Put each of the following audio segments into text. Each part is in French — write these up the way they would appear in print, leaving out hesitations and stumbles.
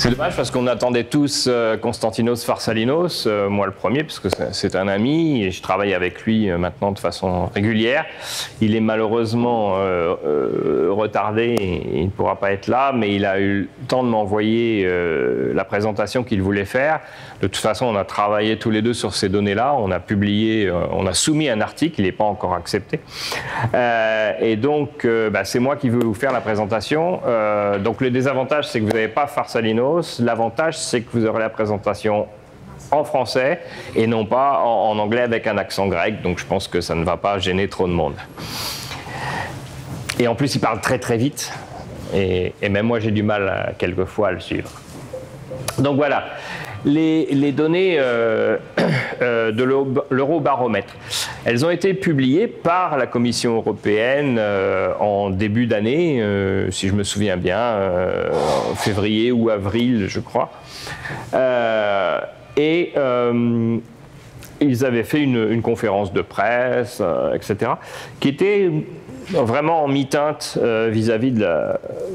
C'est dommage parce qu'on attendait tous Konstantinos Farsalinos, moi le premier, parce que c'est un ami et je travaille avec lui maintenant de façon régulière. Il est malheureusement retardé et il ne pourra pas être là, mais il a eu le temps de m'envoyer la présentation qu'il voulait faire. De toute façon, on a travaillé tous les deux sur ces données-là, on a publié, on a soumis un article, il n'est pas encore accepté. Et donc, c'est moi qui veux vous faire la présentation. Donc le désavantage, c'est que vous n'avez pas Farsalinos. L'avantage, c'est que vous aurez la présentation en français et non pas en anglais avec un accent grec. Donc je pense que ça ne va pas gêner trop de monde. Et en plus, il parle très très vite. Et même moi, j'ai du mal quelquefois à le suivre. Donc voilà. Les données de l'Eurobaromètre, elles ont été publiées par la Commission européenne en début d'année, si je me souviens bien, février ou avril, je crois. Ils avaient fait une conférence de presse, etc., qui était vraiment en mi-teinte vis-à-vis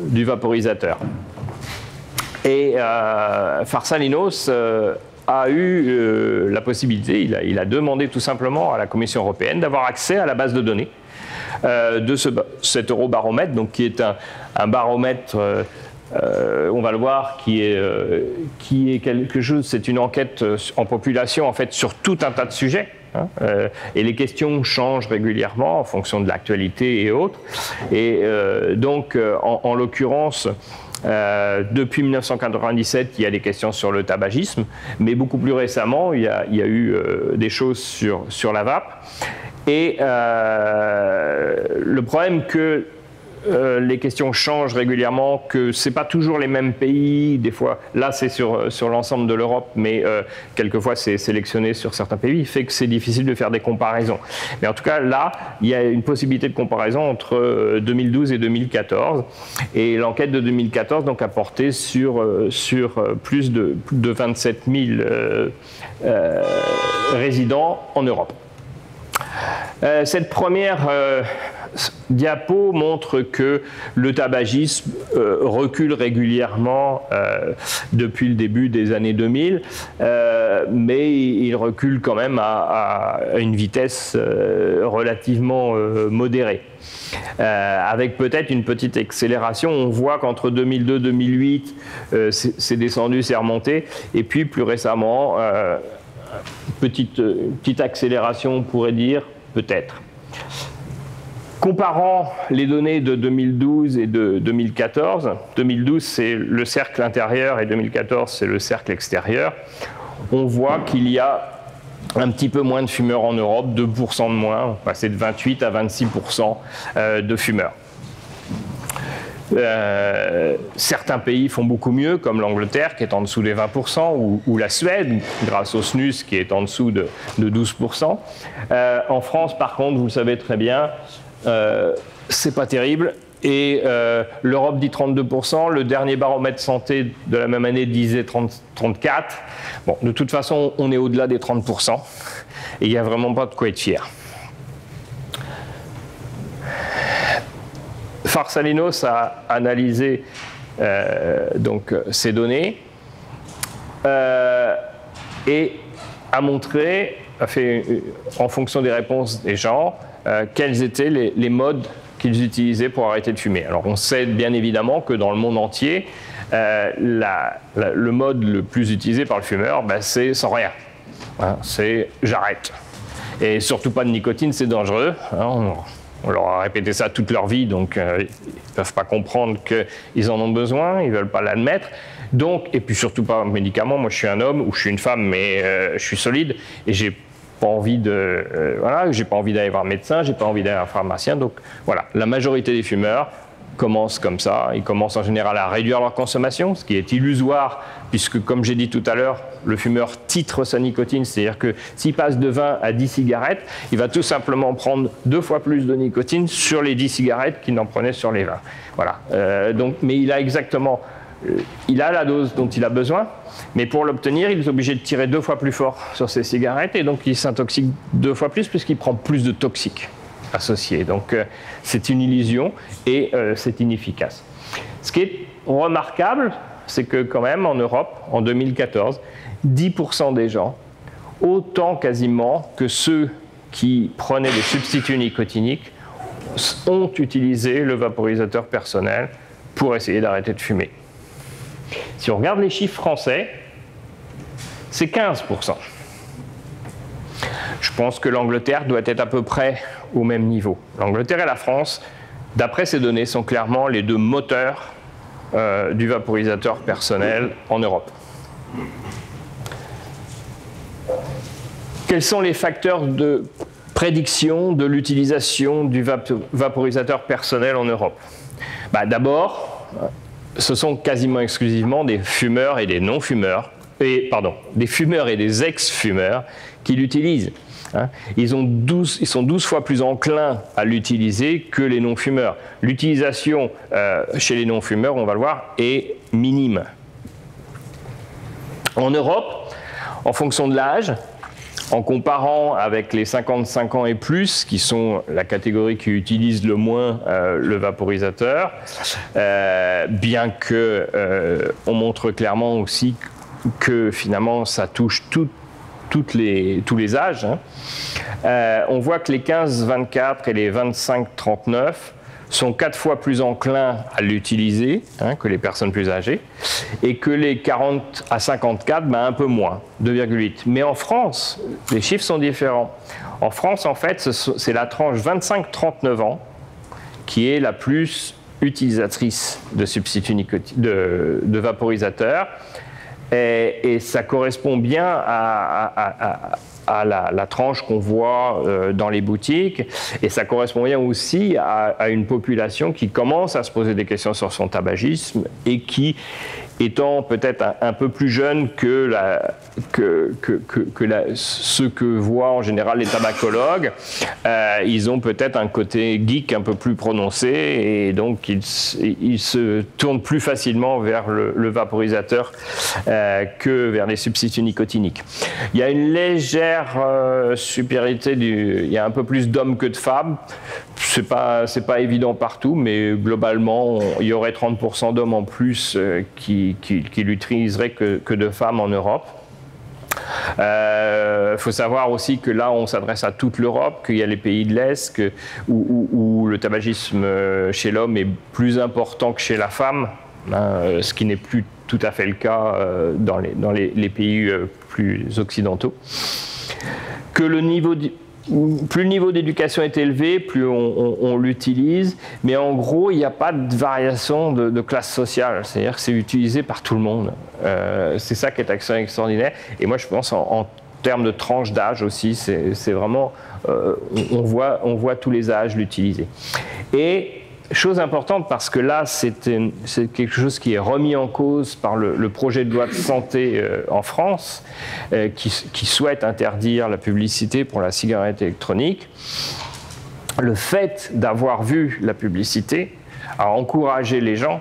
du vaporisateur. Et Farsalinos a eu la possibilité, il a demandé tout simplement à la Commission européenne d'avoir accès à la base de données de cet Eurobaromètre, donc qui est un baromètre, on va le voir, qui est quelque chose, c'est une enquête en population en fait sur tout un tas de sujets. Et les questions changent régulièrement en fonction de l'actualité et autres. Et donc, en l'occurrence, depuis 1997, il y a des questions sur le tabagisme, mais beaucoup plus récemment, il y a eu des choses sur la vape. Et le problème que les questions changent régulièrement, que ce n'est pas toujours les mêmes pays, des fois, là c'est sur l'ensemble de l'Europe, mais quelquefois c'est sélectionné sur certains pays, fait que c'est difficile de faire des comparaisons. Mais en tout cas, là, il y a une possibilité de comparaison entre 2012 et 2014, et l'enquête de 2014 donc, a porté sur plus de 27 000 résidents en Europe. Cette première diapo montre que le tabagisme recule régulièrement depuis le début des années 2000, mais il recule quand même à une vitesse relativement modérée. Avec peut-être une petite accélération. On voit qu'entre 2002 et 2008, c'est descendu, c'est remonté, et puis plus récemment, petite accélération, on pourrait dire, peut-être. Comparant les données de 2012 et de 2014, 2012 c'est le cercle intérieur et 2014 c'est le cercle extérieur, on voit qu'il y a un petit peu moins de fumeurs en Europe, 2% de moins, on passait de 28 à 26% de fumeurs. Certains pays font beaucoup mieux, comme l'Angleterre qui est en dessous des 20%, ou la Suède, grâce au SNUS qui est en dessous de 12%. En France, par contre, vous le savez très bien, c'est pas terrible. Et l'Europe dit 32%, le dernier baromètre santé de la même année disait 34%. Bon, de toute façon, on est au-delà des 30%, et il n'y a vraiment pas de quoi être fier. Farsalinos a analysé donc, ces données et a montré, a fait, en fonction des réponses des gens, quels étaient les modes qu'ils utilisaient pour arrêter de fumer. Alors on sait bien évidemment que dans le monde entier, le mode le plus utilisé par le fumeur, c'est sans rien. Hein, c'est j'arrête. Et surtout pas de nicotine, c'est dangereux. Hein, on leur a répété ça toute leur vie, donc ils ne peuvent pas comprendre qu'ils en ont besoin, ils ne veulent pas l'admettre. Donc, et puis surtout pas médicaments, moi je suis un homme ou je suis une femme, mais je suis solide et j'ai pas envie j'ai pas envie d'aller voir un médecin, j'ai pas envie d'aller voir un pharmacien. Donc voilà, la majorité des fumeurs commencent comme ça, ils commencent en général à réduire leur consommation, ce qui est illusoire, puisque comme j'ai dit tout à l'heure, le fumeur titre sa nicotine, c'est-à-dire que s'il passe de 20 à 10 cigarettes, il va tout simplement prendre 2 fois plus de nicotine sur les 10 cigarettes qu'il n'en prenait sur les 20. Voilà. Mais il a exactement, il a la dose dont il a besoin, mais pour l'obtenir, il est obligé de tirer 2 fois plus fort sur ses cigarettes, et donc il s'intoxique 2 fois plus, puisqu'il prend plus de toxiques associés. Donc c'est une illusion et c'est inefficace. Ce qui est remarquable, c'est que quand même en Europe, en 2014, 10% des gens, autant quasiment que ceux qui prenaient des substituts nicotiniques, ont utilisé le vaporisateur personnel pour essayer d'arrêter de fumer. Si on regarde les chiffres français, c'est 15%. Je pense que l'Angleterre doit être à peu près au même niveau. L'Angleterre et la France, d'après ces données, sont clairement les deux moteurs du vaporisateur personnel en Europe. Quels sont les facteurs de prédiction de l'utilisation du vaporisateur personnel en Europe? D'abord, ce sont quasiment exclusivement des fumeurs et des non-fumeurs, des fumeurs et des ex-fumeurs qui l'utilisent. Ils sont 12 fois plus enclins à l'utiliser que les non-fumeurs. L'utilisation chez les non-fumeurs, on va le voir, est minime. En Europe, en fonction de l'âge, en comparant avec les 55 ans et plus, qui sont la catégorie qui utilise le moins le vaporisateur, bien que on montre clairement aussi que finalement ça touche tous les âges, on voit que les 15-24 et les 25-39 sont 4 fois plus enclins à l'utiliser que les personnes plus âgées, et que les 40 à 54, un peu moins, 2,8. Mais en France, les chiffres sont différents. En France, en fait, c'est la tranche 25-39 ans qui est la plus utilisatrice de substituts de vaporisateurs, et ça correspond bien à la tranche qu'on voit dans les boutiques, et ça correspond bien aussi à une population qui commence à se poser des questions sur son tabagisme et qui, étant peut-être un peu plus jeune que ceux que voient en général les tabacologues, ils ont peut-être un côté geek un peu plus prononcé, et donc ils se tournent plus facilement vers le vaporisateur que vers les substituts nicotiniques. Il y a une légère supériorité, il y a un peu plus d'hommes que de femmes. C'est pas évident partout, mais globalement, il y aurait 30% d'hommes en plus qui l'utiliseraient que de femmes en Europe. Faut savoir aussi que là, on s'adresse à toute l'Europe, qu'il y a les pays de l'Est où le tabagisme chez l'homme est plus important que chez la femme, ce qui n'est plus tout à fait le cas dans les pays plus occidentaux. Que plus le niveau d'éducation est élevé, plus on l'utilise, mais en gros, il n'y a pas de variation de classe sociale, c'est-à-dire que c'est utilisé par tout le monde. C'est ça qui est extraordinaire, et moi je pense en termes de tranche d'âge aussi, c'est vraiment, on voit tous les âges l'utiliser. Et chose importante, parce que là, c'est quelque chose qui est remis en cause par le projet de loi de santé en France, qui souhaite interdire la publicité pour la cigarette électronique. Le fait d'avoir vu la publicité a encouragé les gens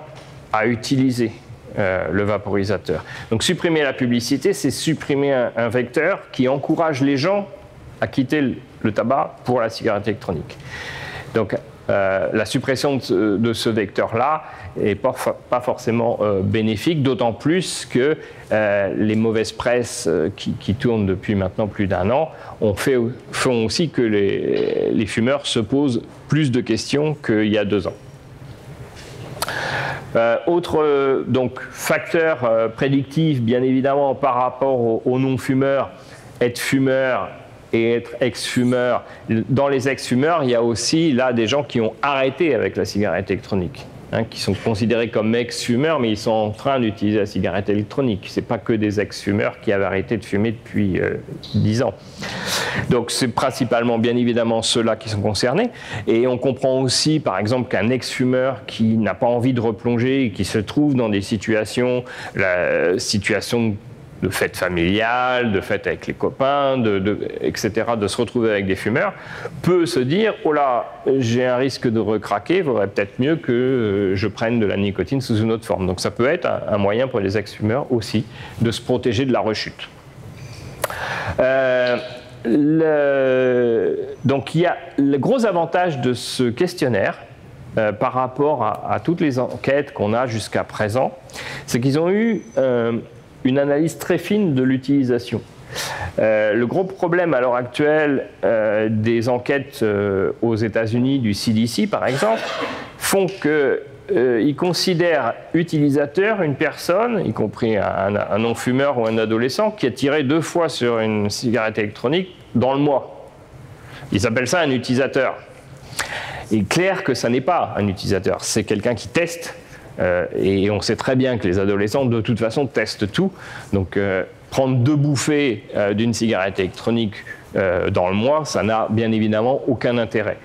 à utiliser le vaporisateur. Donc supprimer la publicité, c'est supprimer un vecteur qui encourage les gens à quitter le tabac pour la cigarette électronique. Donc la suppression de ce vecteur-là n'est pas forcément bénéfique, d'autant plus que les mauvaises presses qui tournent depuis maintenant plus d'1 an font aussi que les fumeurs se posent plus de questions qu'il y a 2 ans. Autre donc, facteur prédictif, bien évidemment, par rapport aux non-fumeurs, être fumeur et être ex-fumeur. Dans les ex-fumeurs, il y a aussi là des gens qui ont arrêté avec la cigarette électronique, qui sont considérés comme ex-fumeurs, mais ils sont en train d'utiliser la cigarette électronique. Ce n'est pas que des ex-fumeurs qui avaient arrêté de fumer depuis 10 ans. Donc c'est principalement, bien évidemment, ceux-là qui sont concernés. Et on comprend aussi, par exemple, qu'un ex-fumeur qui n'a pas envie de replonger et qui se trouve dans des situations, de fêtes familiales, de fêtes avec les copains, etc., de se retrouver avec des fumeurs, peut se dire « Oh là, j'ai un risque de recraquer, il vaudrait peut-être mieux que je prenne de la nicotine sous une autre forme. » Donc ça peut être un moyen pour les ex-fumeurs aussi de se protéger de la rechute. Donc il y a le gros avantage de ce questionnaire, par rapport à toutes les enquêtes qu'on a jusqu'à présent, c'est qu'ils ont eu une analyse très fine de l'utilisation. Le gros problème à l'heure actuelle des enquêtes aux États-Unis du CDC, par exemple, font qu'ils considèrent utilisateur une personne, y compris un non-fumeur ou un adolescent, qui a tiré 2 fois sur une cigarette électronique dans le mois. Ils appellent ça un utilisateur. Il est clair que ça n'est pas un utilisateur, c'est quelqu'un qui teste, et on sait très bien que les adolescents, de toute façon, testent tout. Donc, prendre 2 bouffées d'une cigarette électronique dans le mois, ça n'a bien évidemment aucun intérêt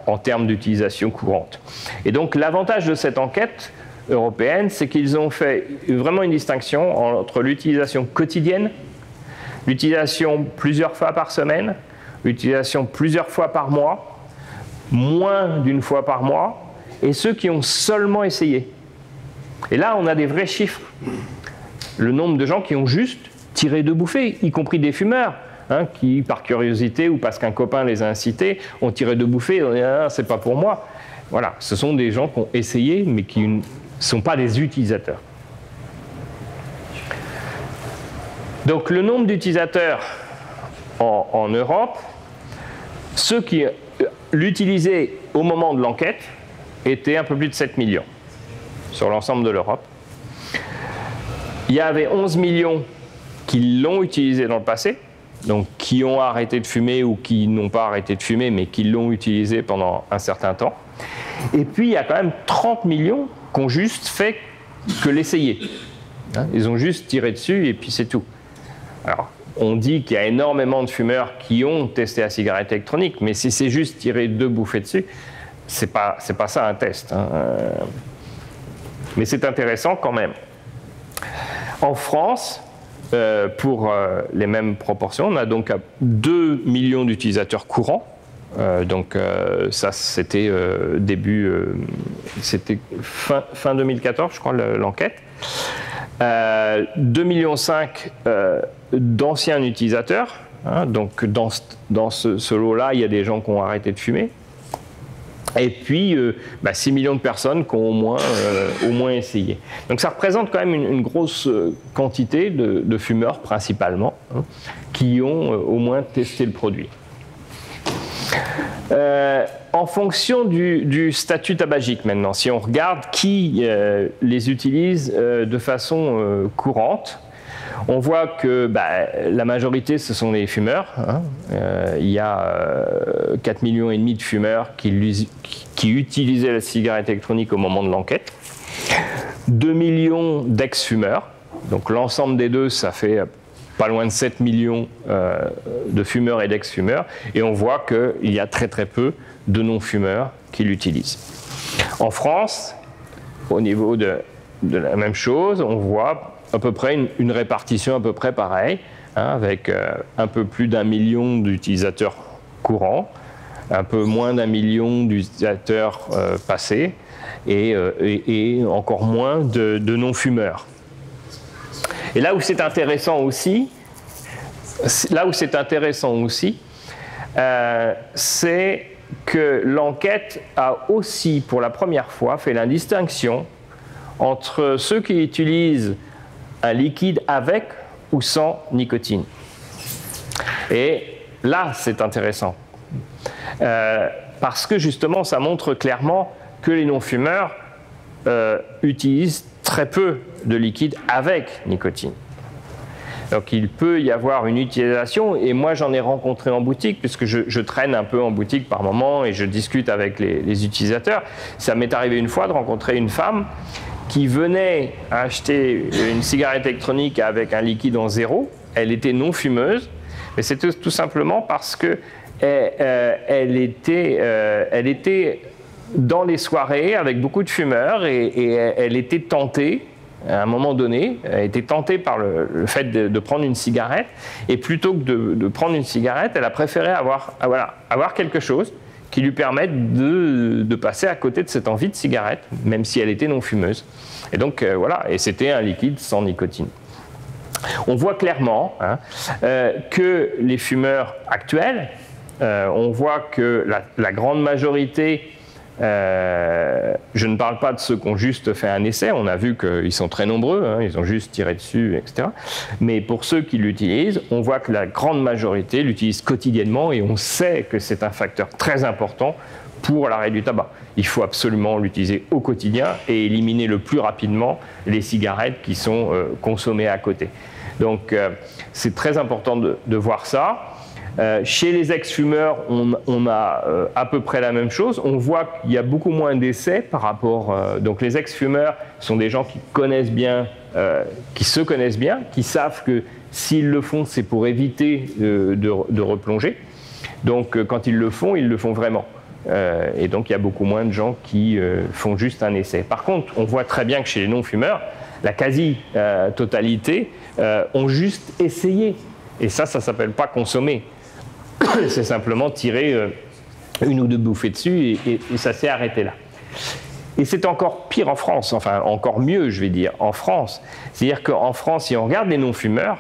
en termes d'utilisation courante. Et donc, l'avantage de cette enquête européenne, c'est qu'ils ont fait vraiment une distinction entre l'utilisation quotidienne, l'utilisation plusieurs fois par semaine, l'utilisation plusieurs fois par mois, moins d'une fois par mois, et ceux qui ont seulement essayé. Et là, on a des vrais chiffres. Le nombre de gens qui ont juste tiré 2 bouffées, y compris des fumeurs, hein, qui, par curiosité ou parce qu'un copain les a incités, ont tiré 2 bouffées, et ont dit ah, c'est pas pour moi. Voilà, ce sont des gens qui ont essayé, mais qui ne sont pas des utilisateurs. Donc, le nombre d'utilisateurs en Europe, ceux qui l'utilisaient au moment de l'enquête étaient un peu plus de 7 millions sur l'ensemble de l'Europe. Il y avait 11 millions qui l'ont utilisé dans le passé, donc qui ont arrêté de fumer ou qui n'ont pas arrêté de fumer, mais qui l'ont utilisé pendant un certain temps. Et puis, il y a quand même 30 millions qui ont juste fait que l'essayer. Hein, ils ont juste tiré dessus et puis c'est tout. Alors, on dit qu'il y a énormément de fumeurs qui ont testé la cigarette électronique, mais si c'est juste tirer 2 bouffées dessus, c'est pas ça un test. Hein. Mais c'est intéressant quand même. En France, pour les mêmes proportions, on a donc 2 millions d'utilisateurs courants. Donc ça, c'était c'était fin 2014, je crois, l'enquête. 2,5 millions d'anciens utilisateurs. Hein, donc dans ce lot-là, il y a des gens qui ont arrêté de fumer. Et puis 6 millions de personnes qui ont au moins essayé. Donc ça représente quand même une grosse quantité de fumeurs principalement, hein, qui ont au moins testé le produit. En fonction du statut tabagique maintenant, si on regarde qui les utilise de façon courante, on voit que la majorité, ce sont les fumeurs. Hein. Il y a 4,5 millions de fumeurs qui utilisaient la cigarette électronique au moment de l'enquête. 2 millions d'ex-fumeurs. Donc l'ensemble des deux, ça fait pas loin de 7 millions de fumeurs et d'ex-fumeurs. Et on voit qu'il y a très très peu de non-fumeurs qui l'utilisent. En France, au niveau de la même chose, on voit à peu près une répartition à peu près pareille, hein, avec un peu plus d'1 million d'utilisateurs courants, un peu moins d'1 million d'utilisateurs passés et encore moins de non-fumeurs. Et là où c'est intéressant aussi, c'est que l'enquête a aussi, pour la première fois, fait la distinction entre ceux qui utilisent un liquide avec ou sans nicotine. Et là, c'est intéressant. Parce que justement, ça montre clairement que les non-fumeurs utilisent très peu de liquide avec nicotine. Donc il peut y avoir une utilisation, et moi j'en ai rencontré en boutique, puisque je traîne un peu en boutique par moment et je discute avec les utilisateurs. Ça m'est arrivé une fois de rencontrer une femme qui venait acheter une cigarette électronique avec un liquide en zéro. Elle était non fumeuse, mais c'était tout simplement parce que elle était dans les soirées avec beaucoup de fumeurs et elle était tentée. À un moment donné, elle était tentée par le fait de prendre une cigarette, et plutôt que de prendre une cigarette, elle a préféré avoir quelque chose qui lui permette de passer à côté de cette envie de cigarette, même si elle était non fumeuse. Et donc voilà, et c'était un liquide sans nicotine. On voit clairement que les fumeurs actuels, on voit que la grande majorité Je ne parle pas de ceux qui ont juste fait un essai, on a vu qu'ils sont très nombreux, hein, ils ont juste tiré dessus, etc. Mais pour ceux qui l'utilisent, on voit que la grande majorité l'utilisent quotidiennement et on sait que c'est un facteur très important pour l'arrêt du tabac. Il faut absolument l'utiliser au quotidien et éliminer le plus rapidement les cigarettes qui sont consommées à côté. Donc c'est très important de voir ça. Chez les ex-fumeurs, on a à peu près la même chose. On voit qu'il y a beaucoup moins d'essais par rapport... donc les ex-fumeurs sont des gens qui connaissent bien, qui se connaissent bien, qui savent que s'ils le font, c'est pour éviter de replonger. Donc quand ils le font vraiment. Et donc il y a beaucoup moins de gens qui font juste un essai. Par contre, on voit très bien que chez les non-fumeurs, la quasi-totalité ont juste essayé. Et ça ne s'appelle pas consommer. C'est simplement tirer une ou deux bouffées dessus et ça s'est arrêté là. Et c'est encore pire en France, enfin encore mieux je vais dire, en France. C'est-à-dire qu'en France, si on regarde les non-fumeurs,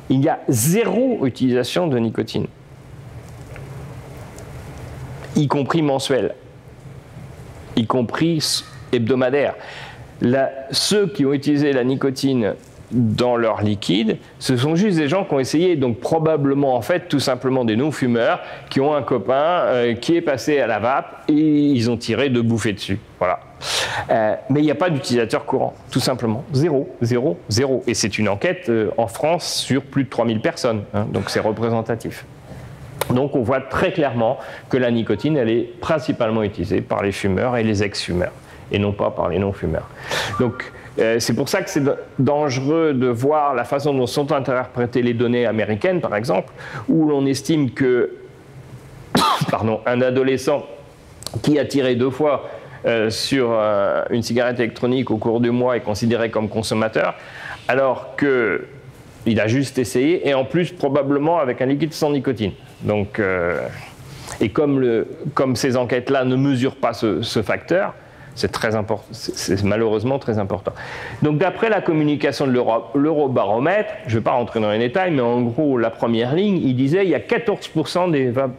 il y a 0 utilisation de nicotine, y compris mensuelle, y compris hebdomadaire. Ceux qui ont utilisé la nicotine dans leur liquide, ce sont juste des gens qui ont essayé, donc probablement en fait tout simplement des non-fumeurs qui ont un copain qui est passé à la vape et ils ont tiré 2 bouffées dessus. Voilà. Mais il n'y a pas d'utilisateurs courants, tout simplement. 0, 0, 0. Et c'est une enquête en France sur plus de 3000 personnes, hein, donc c'est représentatif. Donc on voit très clairement que la nicotine, elle est principalement utilisée par les fumeurs et les ex-fumeurs, et non pas par les non-fumeurs. Donc c'est pour ça que c'est dangereux de voir la façon dont sont interprétées les données américaines, par exemple, où l'on estime que un adolescent qui a tiré 2 fois sur une cigarette électronique au cours du mois est considéré comme consommateur, alors qu'il a juste essayé, et en plus probablement avec un liquide sans nicotine. Donc, et comme ces enquêtes-là ne mesurent pas ce facteur, c'est très important, c'est malheureusement très important. Donc d'après la communication de l'Eurobaromètre, je ne vais pas rentrer dans les détails, mais en gros la première ligne, il disait qu'il y a 14%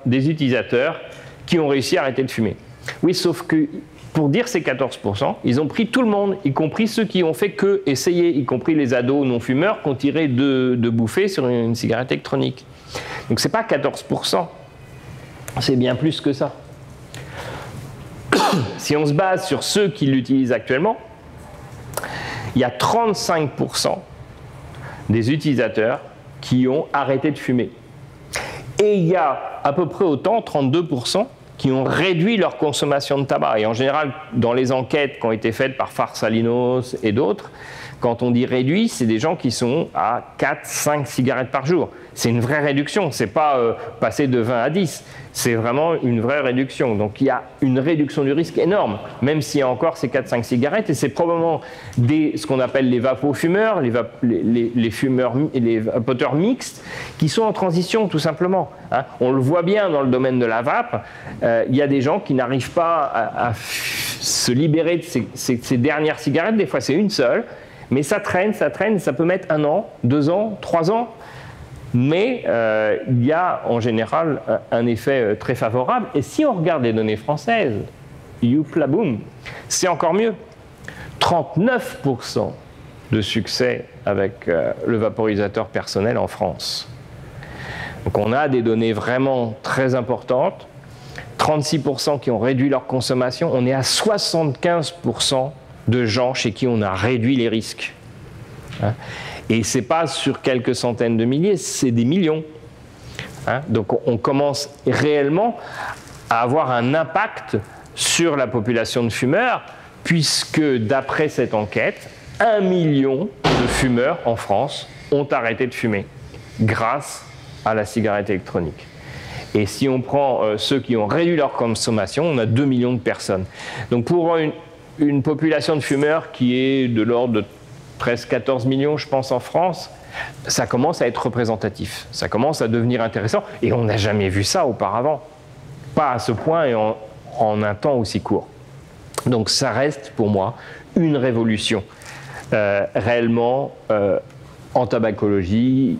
des utilisateurs qui ont réussi à arrêter de fumer. Oui, sauf que pour dire ces 14%, ils ont pris tout le monde, y compris ceux qui ont fait que essayer, y compris les ados non-fumeurs qui ont tiré 2 bouffées sur une cigarette électronique. Donc ce n'est pas 14%, c'est bien plus que ça. Si on se base sur ceux qui l'utilisent actuellement, il y a 35% des utilisateurs qui ont arrêté de fumer. Et il y a à peu près autant, 32%, qui ont réduit leur consommation de tabac. Et en général, dans les enquêtes qui ont été faites par Farsalinos et d'autres, quand on dit réduit, c'est des gens qui sont à 4-5 cigarettes par jour. C'est une vraie réduction, ce n'est pas passer de 20 à 10, c'est vraiment une vraie réduction. Donc il y a une réduction du risque énorme, même s'il y a encore ces 4-5 cigarettes, et c'est probablement ce qu'on appelle les vapofumeurs, les fumeurs, les vapoteurs mixtes, qui sont en transition tout simplement. Hein. On le voit bien dans le domaine de la vape, il y a des gens qui n'arrivent pas à se libérer de ces dernières cigarettes, des fois c'est une seule, mais ça traîne, ça peut mettre 1 an, 2 ans, 3 ans. Mais il y a en général un effet très favorable. Et si on regarde les données françaises, youpla boum, c'est encore mieux. 39% de succès avec le vaporisateur personnel en France. Donc on a des données vraiment très importantes. 36% qui ont réduit leur consommation. On est à 75% de gens chez qui on a réduit les risques. Hein. Et ce n'est pas sur quelques centaines de milliers, c'est des millions. Hein. Donc on commence réellement à avoir un impact sur la population de fumeurs, puisque d'après cette enquête, 1 million de fumeurs en France ont arrêté de fumer grâce à la cigarette électronique. Et si on prend ceux qui ont réduit leur consommation, on a 2 millions de personnes. Donc pour une population de fumeurs qui est de l'ordre de 13-14 millions, je pense, en France, ça commence à être représentatif. Ça commence à devenir intéressant. Et on n'a jamais vu ça auparavant. Pas à ce point et en un temps aussi court. Donc ça reste, pour moi, une révolution réellement en tabacologie,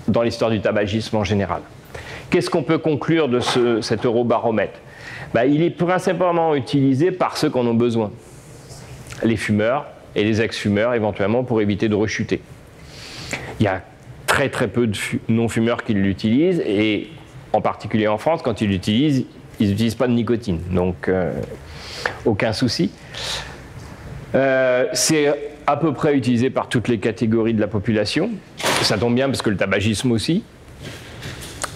dans l'histoire du tabagisme en général. Qu'est-ce qu'on peut conclure de cet Eurobaromètre ? Il est principalement utilisé par ceux qui en ont besoin. Les fumeurs et les ex-fumeurs, éventuellement, pour éviter de rechuter. Il y a très très peu de non-fumeurs qui l'utilisent, et en particulier en France, quand ils l'utilisent, ils n'utilisent pas de nicotine, donc aucun souci. C'est à peu près utilisé par toutes les catégories de la population. Ça tombe bien parce que le tabagisme aussi.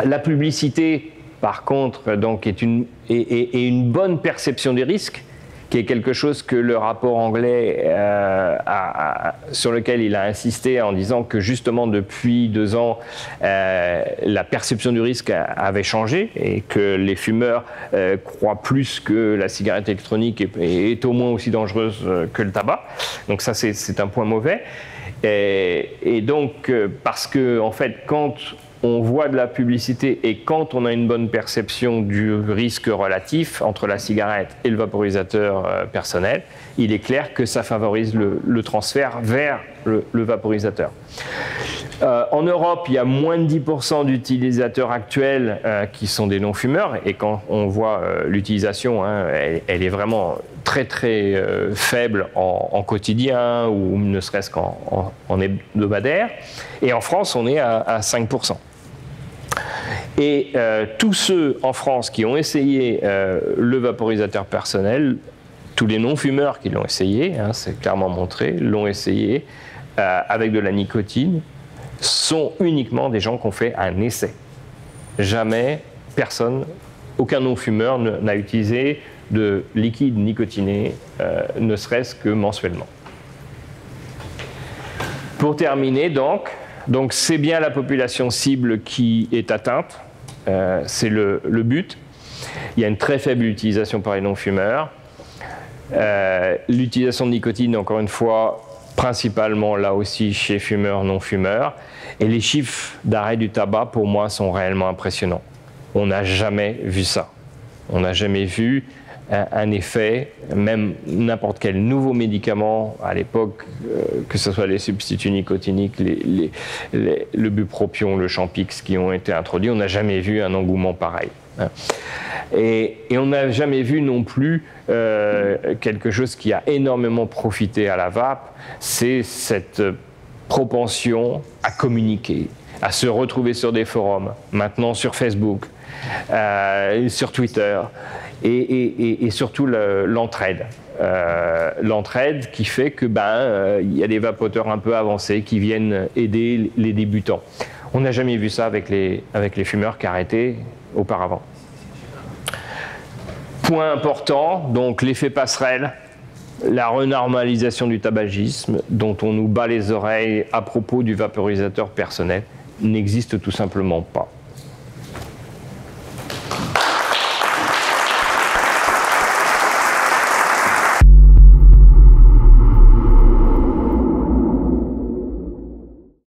La publicité, par contre, donc, est une bonne perception des risques, qui est quelque chose que le rapport anglais sur lequel il a insisté en disant que justement depuis 2 ans, la perception du risque avait changé et que les fumeurs croient plus que la cigarette électronique est au moins aussi dangereuse que le tabac. Donc ça, c'est un point mauvais. Et donc, parce que en fait, quand on voit de la publicité et quand on a une bonne perception du risque relatif entre la cigarette et le vaporisateur personnel, il est clair que ça favorise le transfert vers le vaporisateur. En Europe, il y a moins de 10% d'utilisateurs actuels qui sont des non-fumeurs, et quand on voit l'utilisation, elle est vraiment très très faible en quotidien ou ne serait-ce qu'en hebdomadaire. Et en France, on est à 5%. Et tous ceux en France qui ont essayé le vaporisateur personnel, tous les non-fumeurs qui l'ont essayé, c'est clairement montré, l'ont essayé avec de la nicotine, sont uniquement des gens qui ont fait un essai. Jamais personne, aucun non-fumeur n'a utilisé de liquide nicotiné, ne serait-ce que mensuellement. Pour terminer, donc c'est bien la population cible qui est atteinte, c'est le but. Il y a une très faible utilisation par les non-fumeurs. L'utilisation de nicotine, encore une fois, principalement là aussi chez fumeurs, non-fumeurs. Et les chiffres d'arrêt du tabac, pour moi, sont réellement impressionnants. On n'a jamais vu ça. On n'a jamais vu un effet, même n'importe quel nouveau médicament à l'époque, que ce soit les substituts nicotiniques, le bupropion, le Champix qui ont été introduits, on n'a jamais vu un engouement pareil. Et on n'a jamais vu non plus quelque chose qui a énormément profité à la vape, c'est cette propension à communiquer, à se retrouver sur des forums, maintenant sur Facebook, sur Twitter, et surtout l'entraide. L'entraide qui fait que y a des vapoteurs un peu avancés qui viennent aider les débutants. On n'a jamais vu ça avec les fumeurs qui arrêtaient auparavant. Point important, donc l'effet passerelle, la renormalisation du tabagisme, dont on nous bat les oreilles à propos du vaporisateur personnel, n'existe tout simplement pas.